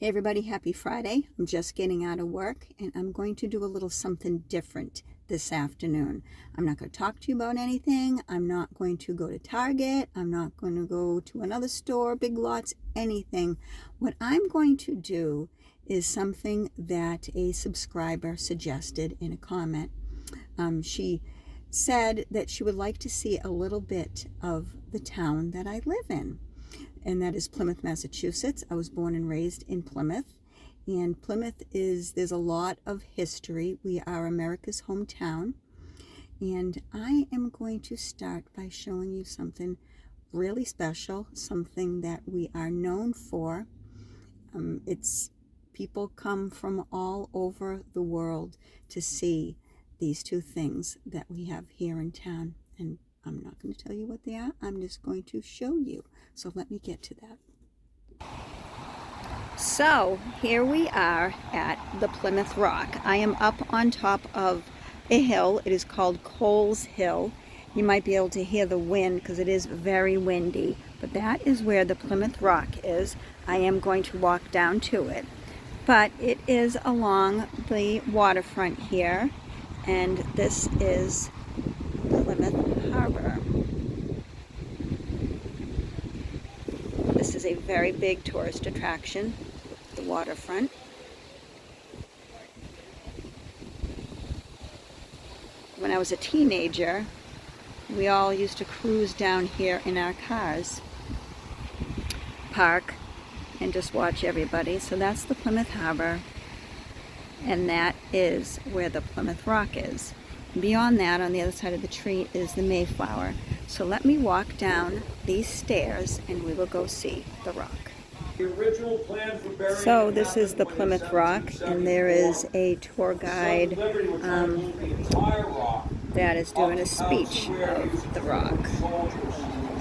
Hey everybody, happy Friday. I'm just getting out of work and I'm going to do a little something different this afternoon. I'm not going to talk to you about anything. I'm not going to go to Target. I'm not going to go to another store, Big Lots, anything. What I'm going to do is something that a subscriber suggested in a comment. She said that she would like to see a little bit of the town that I live in, and that is Plymouth, Massachusetts. I was born and raised in Plymouth, and Plymouth there's a lot of history. We are America's hometown, and I am going to start by showing you something really special, something that we are known for. People come from all over the world to see these two things that we have here in town, and I'm not going to tell you what they are. I'm just going to show you. So let me get to that. So here we are at the Plymouth Rock. I am up on top of a hill. It is called Coles Hill. You might be able to hear the wind because it is very windy. But that is where the Plymouth Rock is. I am going to walk down to it. But it is along the waterfront here. And this is Plymouth Harbor. This is a very big tourist attraction, the waterfront. When I was a teenager, we all used to cruise down here in our cars, park, and just watch everybody. So that's the Plymouth Harbor, and that is where the Plymouth Rock is. Beyond that, on the other side of the tree, is the Mayflower. So let me walk down these stairs and we will go see the rock. So this is the Plymouth Rock, and there is a tour guide that is doing a speech of the rock.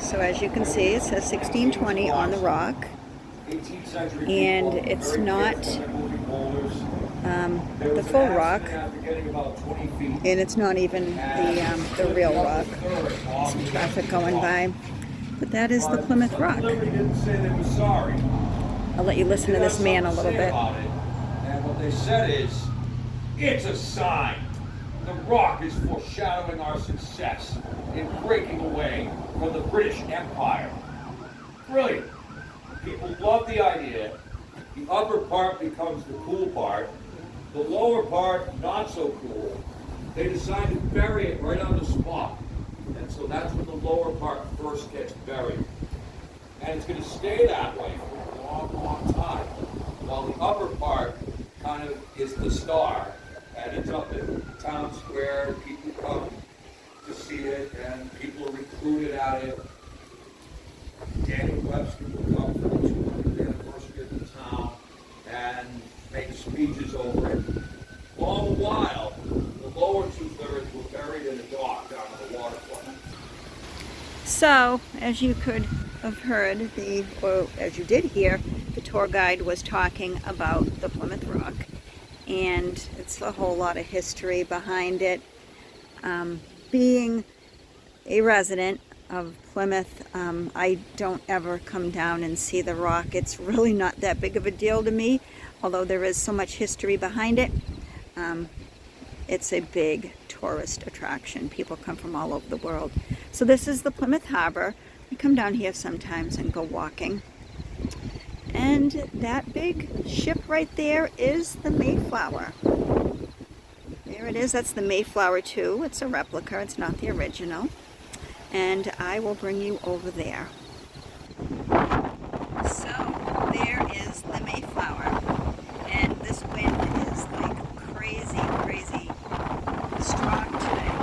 So as you can see, it says 1620 on the rock, and it's not the full rock, and it's not even the real rock. Some traffic going by, but that is the Plymouth Rock. I'll let you listen to this man a little bit. And what they said is, it's a sign. The rock is foreshadowing our success in breaking away from the British Empire. Brilliant. People love the idea. The upper part becomes the cool part. The lower part, not so cool. They decide to bury it right on the spot. And so that's when the lower part first gets buried. And it's going to stay that way for a long, long time. While the upper part kind of is the star, and it's up in town square. People come to see it, and people are recruited at it. Daniel Webster will come for the 200th anniversary of the town and make speeches over it. All the while, the lower two-thirds were buried in a dock down on the waterfront. So, as you could have heard, or as you did hear, the tour guide was talking about the Plymouth Rock, and it's a whole lot of history behind it. Being a resident of Plymouth, I don't ever come down and see the rock. It's really not that big of a deal to me, although there is so much history behind it. It's a big tourist attraction. People come from all over the world. So this is the Plymouth Harbor. We come down here sometimes and go walking. And that big ship right there is the Mayflower. There it is. That's the Mayflower too. It's a replica. It's not the original. And I will bring you over there. So there is the Mayflower. And this wind is like crazy, crazy strong today.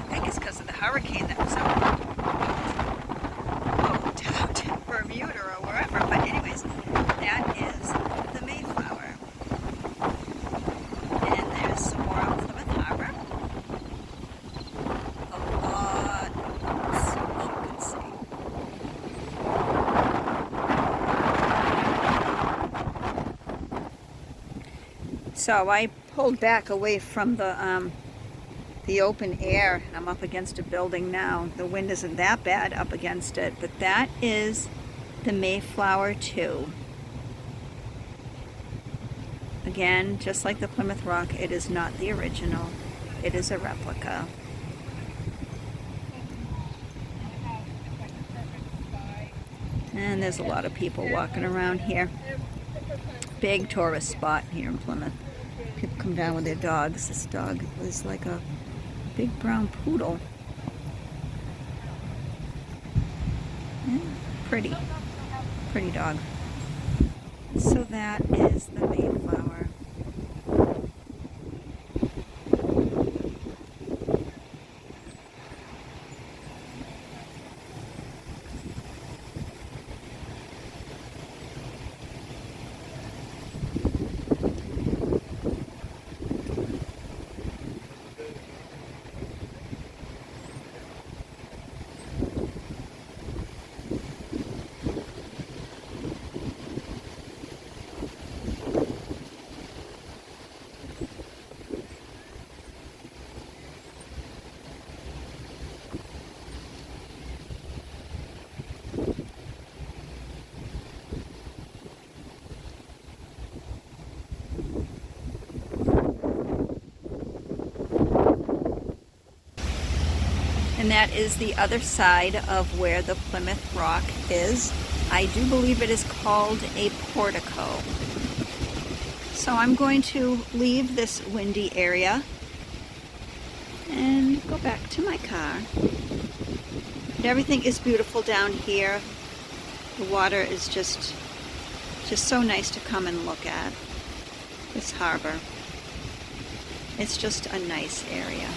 I guess because of the hurricane that was down to Bermuda or wherever. But anyways, that is the Mayflower. And there's some more of Plymouth Harbor. A lot of boats, as you can see. So I pulled back away from the the open air. I'm up against a building now. The wind isn't that bad up against it, but that is the Mayflower 2. Again, just like the Plymouth Rock, it is not the original. It is a replica. And there's a lot of people walking around here. Big tourist spot here in Plymouth. People come down with their dogs. This dog is like a big brown poodle. Yeah, pretty dog. So that is the Mayflower. And that is the other side of where the Plymouth Rock is. I do believe it is called a portico. So I'm going to leave this windy area and go back to my car. And everything is beautiful down here. The water is just so nice to come and look at. This harbor. It's just a nice area.